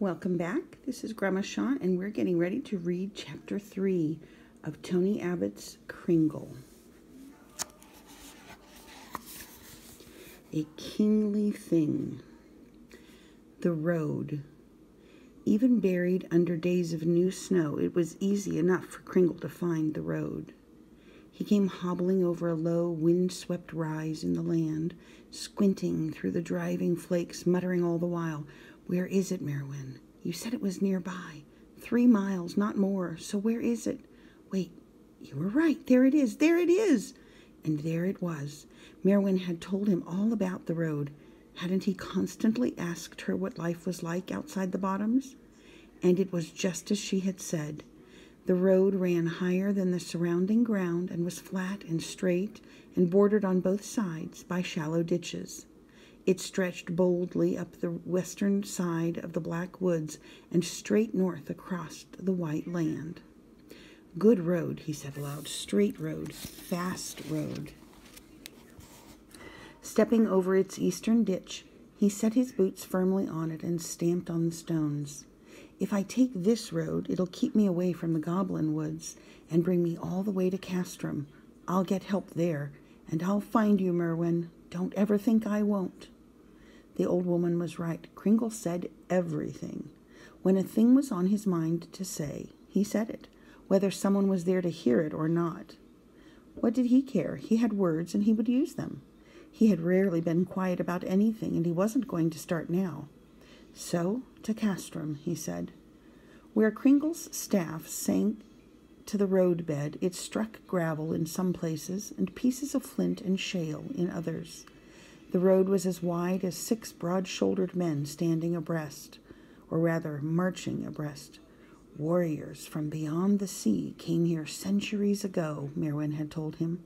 Welcome back. This is Grandma Shawn, and we're getting ready to read Chapter 3 of Tony Abbott's Kringle. A kingly thing. The road. Even buried under days of new snow, it was easy enough for Kringle to find the road. He came hobbling over a low, wind-swept rise in the land, squinting through the driving flakes, muttering all the while, "Where is it, Merwin? You said it was nearby. 3 miles, not more. So where is it? Wait, you were right. There it is. There it is." And there it was. Merwin had told him all about the road. Hadn't he constantly asked her what life was like outside the Bottoms? And it was just as she had said. The road ran higher than the surrounding ground and was flat and straight and bordered on both sides by shallow ditches. It stretched boldly up the western side of the black woods and straight north across the white land. "Good road," he said aloud. "Straight road. Fast road." Stepping over its eastern ditch, he set his boots firmly on it and stamped on the stones. "If I take this road, it'll keep me away from the goblin woods and bring me all the way to Castrum. I'll get help there, and I'll find you, Merwin. Don't ever think I won't." The old woman was right. Kringle said everything. When a thing was on his mind to say, he said it, whether someone was there to hear it or not. What did he care? He had words, and he would use them. He had rarely been quiet about anything, and he wasn't going to start now. "So, to Castrum," he said. Where Kringle's staff sank to the roadbed, it struck gravel in some places and pieces of flint and shale in others. The road was as wide as 6 broad-shouldered men standing abreast, or rather marching abreast. "Warriors from beyond the sea came here centuries ago," Merwin had told him.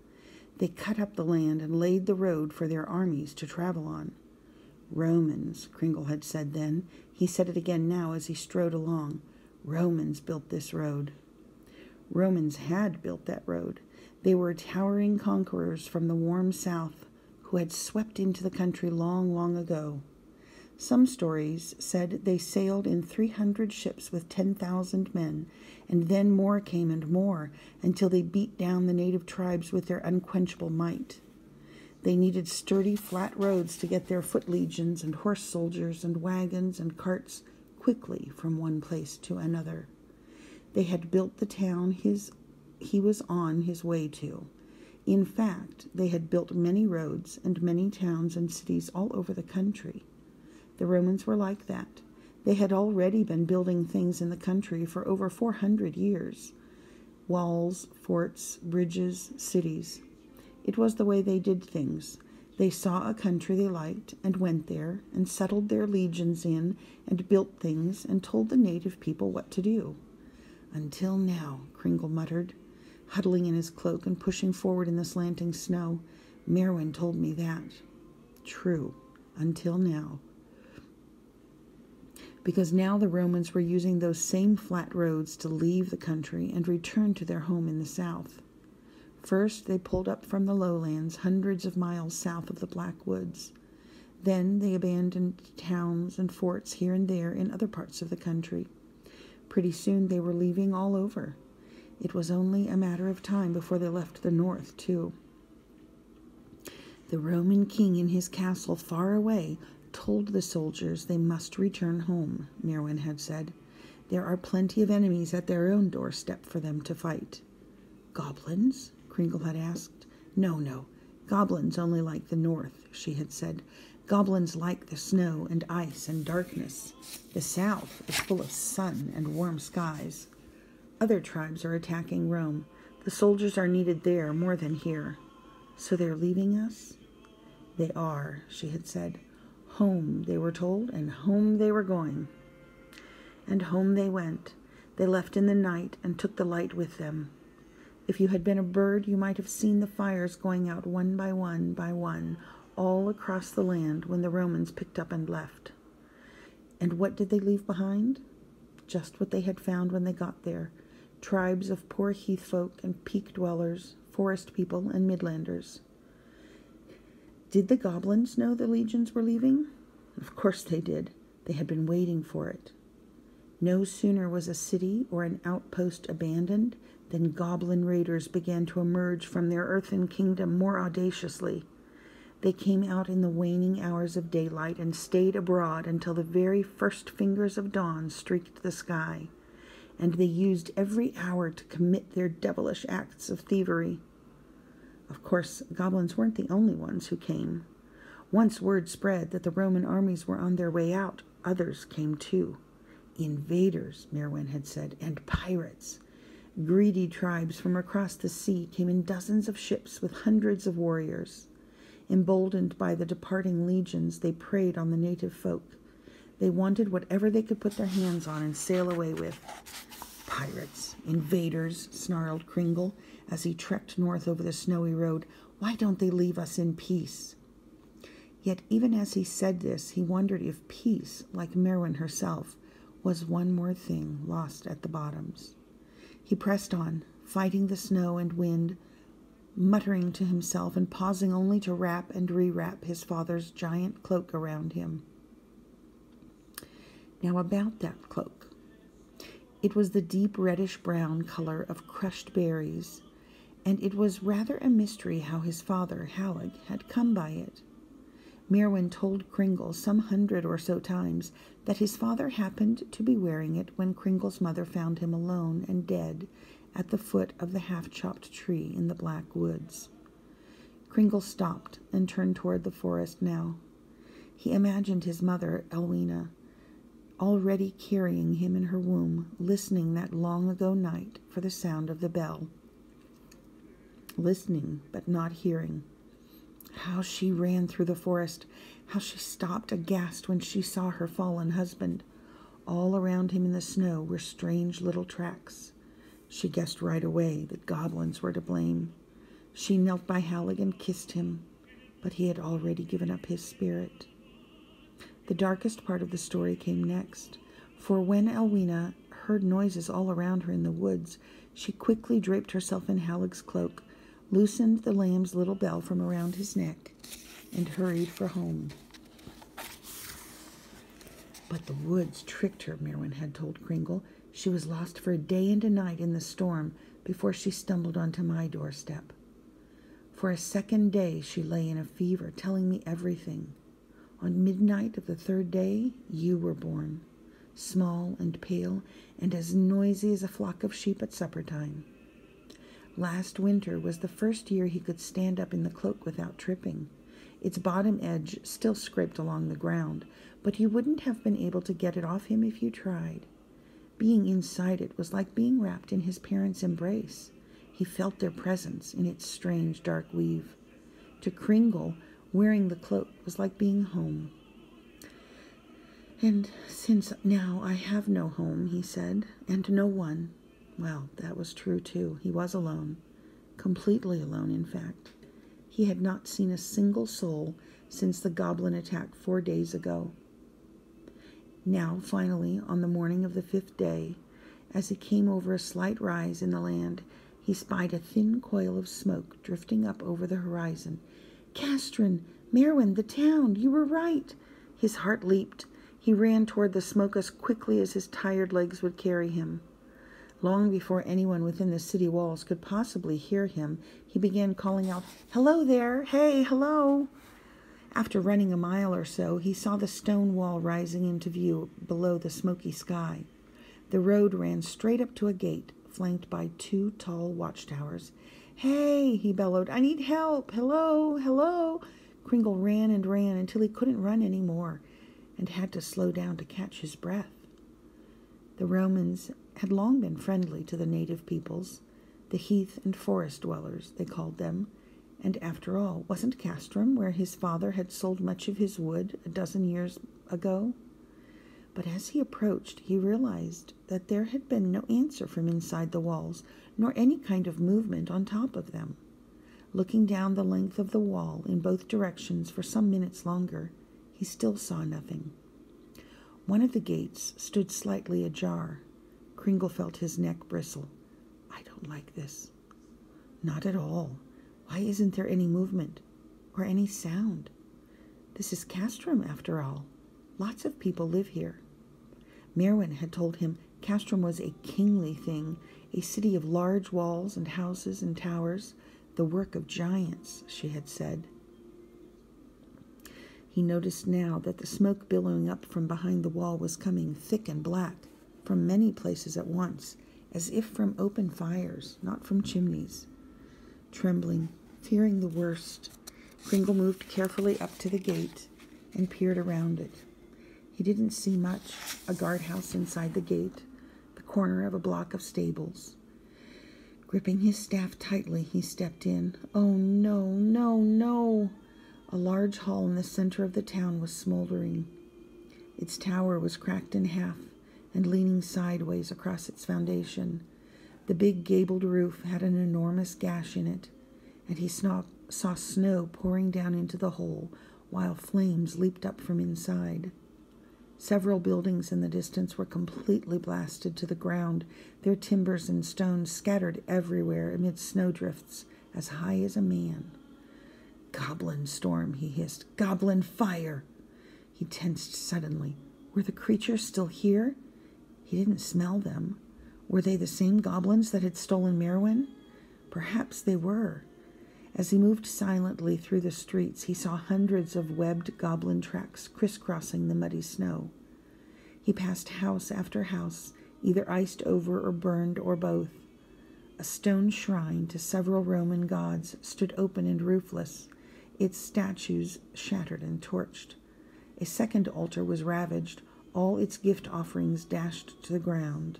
"They cut up the land and laid the road for their armies to travel on." "Romans," Kringle had said then. He said it again now as he strode along. "Romans built this road." Romans had built that road. They were towering conquerors from the warm south who had swept into the country long, long ago. Some stories said they sailed in 300 ships with 10,000 men, and then more came and more, until they beat down the native tribes with their unquenchable might. They needed sturdy, flat roads to get their foot legions and horse soldiers and wagons and carts quickly from one place to another. They had built the town he was on his way to. In fact, they had built many roads and many towns and cities all over the country. The Romans were like that. They had already been building things in the country for over 400 years. Walls, forts, bridges, cities. It was the way they did things. They saw a country they liked and went there and settled their legions in and built things and told the native people what to do. "Until now," Kringle muttered, huddling in his cloak and pushing forward in the slanting snow. "Merwin told me that." True. Until now. Because now the Romans were using those same flat roads to leave the country and return to their home in the south. First, they pulled up from the lowlands hundreds of miles south of the Black Woods. Then they abandoned towns and forts here and there in other parts of the country. Pretty soon they were leaving all over. It was only a matter of time before they left the north, too. The Roman king in his castle far away told the soldiers they must return home, Merwin had said. There are plenty of enemies at their own doorstep for them to fight. "Goblins?" Kringle had asked. No, goblins only like the north," she had said. "Goblins like the snow and ice and darkness. The south is full of sun and warm skies. Other tribes are attacking Rome. The soldiers are needed there more than here. So they're leaving us?" "They are," she had said. Home, they were told, and home they were going. And home they went. They left in the night and took the light with them. If you had been a bird, you might have seen the fires going out one by one, all across the land when the Romans picked up and left. And what did they leave behind? Just what they had found when they got there. Tribes of poor heath folk and peak dwellers, forest people and midlanders. Did the goblins know the legions were leaving? Of course they did. They had been waiting for it. No sooner was a city or an outpost abandoned than goblin raiders began to emerge from their earthen kingdom more audaciously. They came out in the waning hours of daylight and stayed abroad until the very first fingers of dawn streaked the sky, and they used every hour to commit their devilish acts of thievery. Of course, goblins weren't the only ones who came. Once word spread that the Roman armies were on their way out, others came too. Invaders, Merwin had said, and pirates. Greedy tribes from across the sea came in dozens of ships with hundreds of warriors. Emboldened by the departing legions, they preyed on the native folk. They wanted whatever they could put their hands on and sail away with. Pirates, invaders, snarled Kringle as he trekked north over the snowy road. Why don't they leave us in peace? Yet even as he said this, he wondered if peace, like Merwin herself, was one more thing lost at the bottoms. He pressed on, fighting the snow and wind, muttering to himself and pausing only to wrap and rewrap his father's giant cloak around him. Now about that cloak. It was the deep reddish-brown color of crushed berries, and it was rather a mystery how his father, Halleck, had come by it. Merwin told Kringle some 100 or so times that his father happened to be wearing it when Kringle's mother found him alone and dead at the foot of the half-chopped tree in the black woods. Kringle stopped and turned toward the forest now. He imagined his mother, Elwina, already carrying him in her womb, listening that long-ago night for the sound of the bell. Listening, but not hearing. How she ran through the forest, how she stopped aghast when she saw her fallen husband. All around him in the snow were strange little tracks. She guessed right away that goblins were to blame. She knelt by Halleck and kissed him, but he had already given up his spirit. The darkest part of the story came next, for when Elwina heard noises all around her in the woods, she quickly draped herself in Halleck's cloak, loosened the lamb's little bell from around his neck, and hurried for home. But the woods tricked her, Merwin had told Kringle. She was lost for a day and a night in the storm before she stumbled onto my doorstep. For a second day she lay in a fever, telling me everything. On midnight of the third day, you were born, small and pale and as noisy as a flock of sheep at supper time. Last winter was the first year he could stand up in the cloak without tripping. Its bottom edge still scraped along the ground, but you wouldn't have been able to get it off him if you tried. Being inside it was like being wrapped in his parents' embrace. He felt their presence in its strange dark weave. To Kringle, wearing the cloak was like being home. And since now I have no home, he said, and no one. Well, that was true too. He was alone. Completely alone, in fact. He had not seen a single soul since the goblin attack 4 days ago. Now, finally, on the morning of the 5th day, as he came over a slight rise in the land, he spied a thin coil of smoke drifting up over the horizon. Castron, Merwin, the town, you were right. His heart leaped. He ran toward the smoke as quickly as his tired legs would carry him. Long before anyone within the city walls could possibly hear him, he began calling out, "Hello there! Hey, hello!" After running a mile or so, he saw the stone wall rising into view below the smoky sky. The road ran straight up to a gate, flanked by 2 tall watchtowers. "Hey!" he bellowed. "I need help! Hello! Hello!" Kringle ran and ran until he couldn't run any more and had to slow down to catch his breath. The Romans had long been friendly to the native peoples, the heath and forest dwellers, they called them, and after all, wasn't Castrum where his father had sold much of his wood a dozen years ago? But as he approached, he realized that there had been no answer from inside the walls, nor any kind of movement on top of them. Looking down the length of the wall in both directions for some minutes longer, he still saw nothing. One of the gates stood slightly ajar. Kringle felt his neck bristle. "I don't like this." "Not at all. Why isn't there any movement or any sound? This is Castrum, after all. Lots of people live here." Merwin had told him Castrum was a kingly thing, a city of large walls and houses and towers, the work of giants, she had said. He noticed now that the smoke billowing up from behind the wall was coming thick and black from many places at once, as if from open fires, not from chimneys. Trembling, fearing the worst, Kringle moved carefully up to the gate and peered around it. He didn't see much: a guardhouse inside the gate, the corner of a block of stables. Gripping his staff tightly, he stepped in. Oh, no, no, no! A large hall in the center of the town was smoldering. Its tower was cracked in half and leaning sideways across its foundation. The big gabled roof had an enormous gash in it, and he saw snow pouring down into the hole while flames leaped up from inside. Several buildings in the distance were completely blasted to the ground, their timbers and stones scattered everywhere amid snowdrifts as high as a man. "Goblin storm," he hissed. "Goblin fire!" He tensed suddenly. Were the creatures still here? He didn't smell them. Were they the same goblins that had stolen Merwin? Perhaps they were. As he moved silently through the streets, he saw hundreds of webbed goblin tracks crisscrossing the muddy snow. He passed house after house, either iced over or burned or both. A stone shrine to several Roman gods stood open and roofless, its statues shattered and torched. A second altar was ravaged, all its gift offerings dashed to the ground.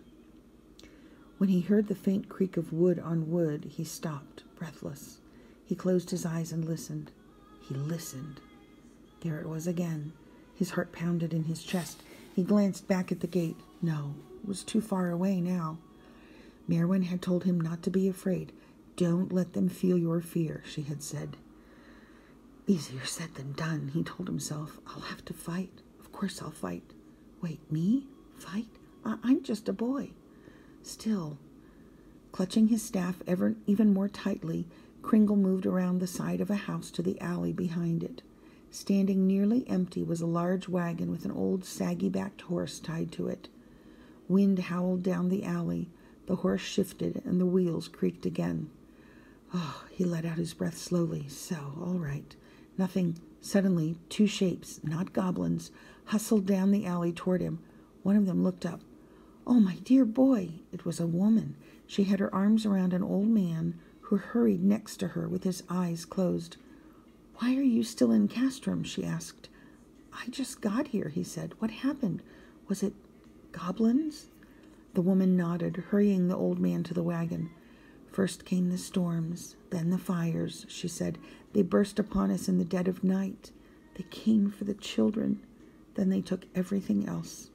When he heard the faint creak of wood on wood, he stopped, breathless. He closed his eyes and listened. He listened. There it was again. His heart pounded in his chest. He glanced back at the gate. No, it was too far away now. Merwin had told him not to be afraid. "Don't let them feel your fear," she had said. Easier said than done, he told himself. I'll have to fight. Of course I'll fight. Wait, me? Fight? I'm just a boy. Still, clutching his staff even more tightly, Kringle moved around the side of a house to the alley behind it. Standing nearly empty was a large wagon with an old saggy-backed horse tied to it. Wind howled down the alley. The horse shifted, and the wheels creaked again. Oh, he let out his breath slowly. So, all right. Nothing. Suddenly, two shapes, not goblins, hustled down the alley toward him. One of them looked up. Oh, my dear boy! It was a woman. She had her arms around an old man who hurried next to her with his eyes closed. "Why are you still in Castrum?" she asked. "I just got here," he said. "What happened? Was it goblins?" The woman nodded, hurrying the old man to the wagon. "First came the storms, then the fires," she said. "They burst upon us in the dead of night. They came for the children. Then they took everything else.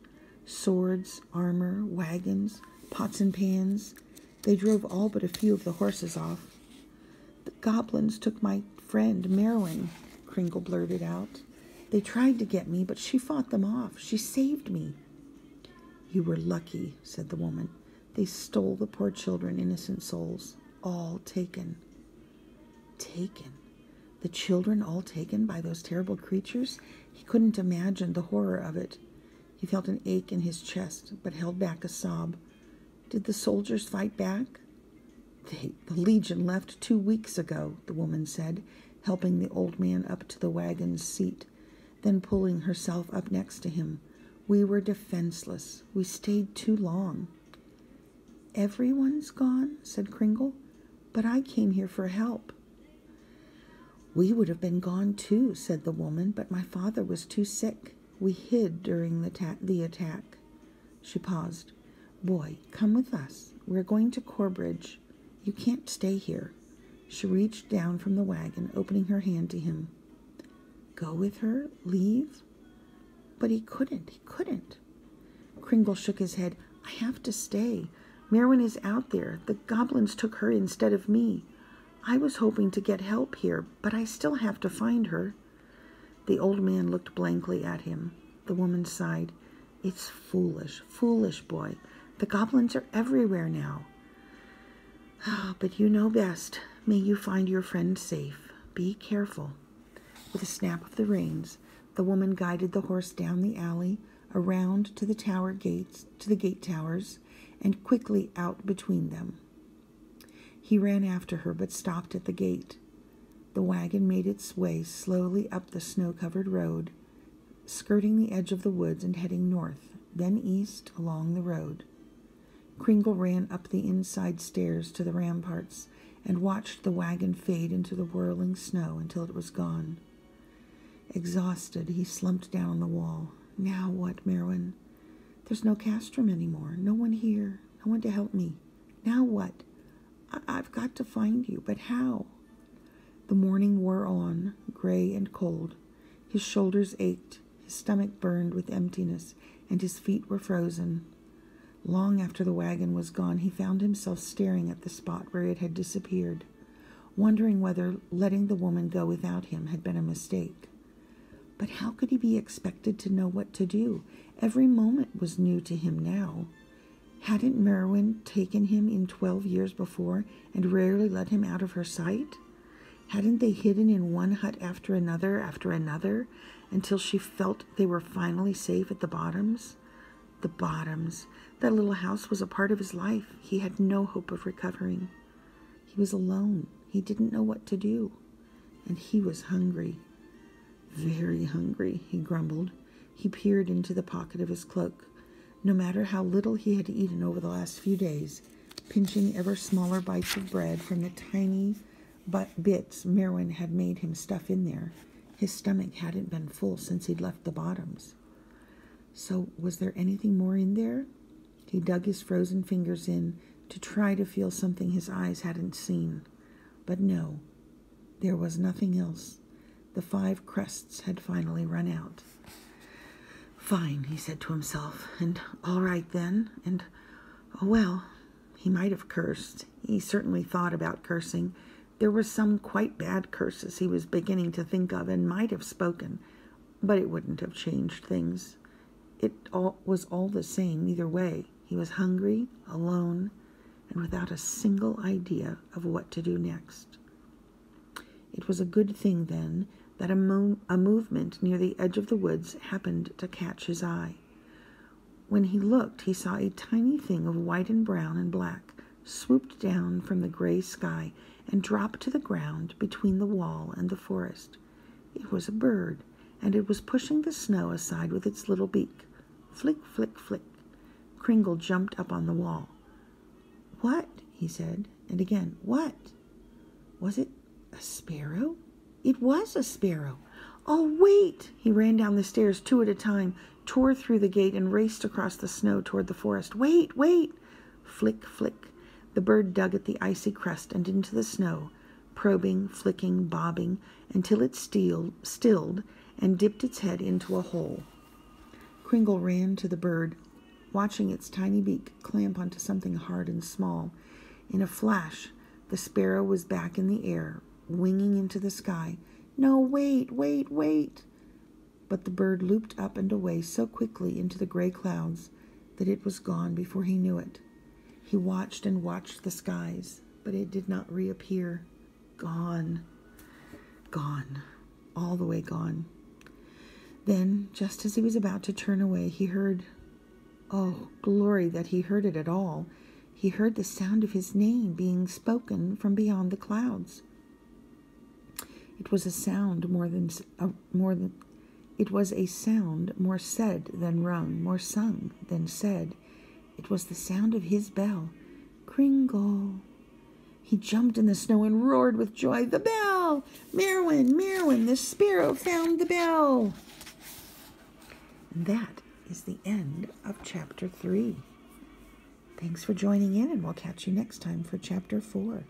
Swords, armor, wagons, pots and pans. They drove all but a few of the horses off." "The goblins took my friend, Merwin," Kringle blurted out. "They tried to get me, but she fought them off. She saved me." "You were lucky," said the woman. "They stole the poor children, innocent souls. All taken." Taken? The children all taken by those terrible creatures? He couldn't imagine the horror of it. He felt an ache in his chest, but held back a sob. Did the soldiers fight back? The Legion left 2 weeks ago," the woman said, helping the old man up to the wagon's seat, then pulling herself up next to him. "We were defenseless. We stayed too long." "Everyone's gone," said Kringle. "But I came here for help." "We would have been gone too," said the woman, "but my father was too sick. We hid during the attack." She paused. "Boy, come with us. We're going to Corbridge. You can't stay here." She reached down from the wagon, opening her hand to him. Go with her? Leave? But he couldn't. Kringle shook his head. "I have to stay. Merwin is out there. The goblins took her instead of me. I was hoping to get help here, but I still have to find her." The old man looked blankly at him. The woman sighed. "It's foolish, boy. The goblins are everywhere now." "But you know best. May you find your friend safe. Be careful." With a snap of the reins, the woman guided the horse down the alley, around to the gate towers, and quickly out between them. He ran after her, but stopped at the gate. The wagon made its way slowly up the snow-covered road, skirting the edge of the woods and heading north, then east along the road. Kringle ran up the inside stairs to the ramparts and watched the wagon fade into the whirling snow until it was gone. Exhausted, he slumped down on the wall. Now what, Merwin? There's no castrum anymore. No one here. No one to help me. Now what? I've got to find you, but how? The morning wore on, gray and cold. His shoulders ached, his stomach burned with emptiness, and his feet were frozen. Long after the wagon was gone, he found himself staring at the spot where it had disappeared, wondering whether letting the woman go without him had been a mistake. But how could he be expected to know what to do? Every moment was new to him now. Hadn't Merwin taken him in 12 years before and rarely let him out of her sight? Hadn't they hidden in one hut after another, until she felt they were finally safe at the Bottoms? The Bottoms. That little house was a part of his life. He had no hope of recovering. He was alone. He didn't know what to do. And he was hungry. Very hungry, he grumbled. He peered into the pocket of his cloak. No matter how little he had eaten over the last few days, pinching ever smaller bites of bread from the tiny bits Merwin had made him stuff in there, his stomach hadn't been full since he'd left the Bottoms. So was there anything more in there? He dug his frozen fingers in to try to feel something his eyes hadn't seen. But no, there was nothing else. The 5 crusts had finally run out. Fine, he said to himself, and all right then, and oh well, he might have cursed. He certainly thought about cursing. There were some quite bad curses he was beginning to think of and might have spoken, but it wouldn't have changed things. It was all the same either way. He was hungry, alone, and without a single idea of what to do next. It was a good thing, then, that a movement near the edge of the woods happened to catch his eye. When he looked, he saw a tiny thing of white and brown and black swooped down from the gray sky and dropped to the ground between the wall and the forest. It was a bird, and it was pushing the snow aside with its little beak. Flick, flick, flick. Kringle jumped up on the wall. "What?" he said, and again, "What?" Was it a sparrow? It was a sparrow. "Oh, wait!" He ran down the stairs 2 at a time, tore through the gate, and raced across the snow toward the forest. "Wait, wait!" Flick, flick. The bird dug at the icy crust and into the snow, probing, flicking, bobbing, until it stilled and dipped its head into a hole. Kringle ran to the bird, watching its tiny beak clamp onto something hard and small. In a flash, the sparrow was back in the air, winging into the sky. "No, wait, wait, wait!" But the bird looped up and away so quickly into the gray clouds that it was gone before he knew it. He watched and watched the skies, but it did not reappear. Gone. Gone. All the way gone. Then, just as he was about to turn away, he heard, oh, glory that he heard it at all, he heard the sound of his name being spoken from beyond the clouds. It was a sound more said than rung, more sung than said. It was the sound of his bell. Kringle. He jumped in the snow and roared with joy. "The bell! Merwin, Merwin, the sparrow found the bell!" And that is the end of Chapter 3. Thanks for joining in, and we'll catch you next time for Chapter 4.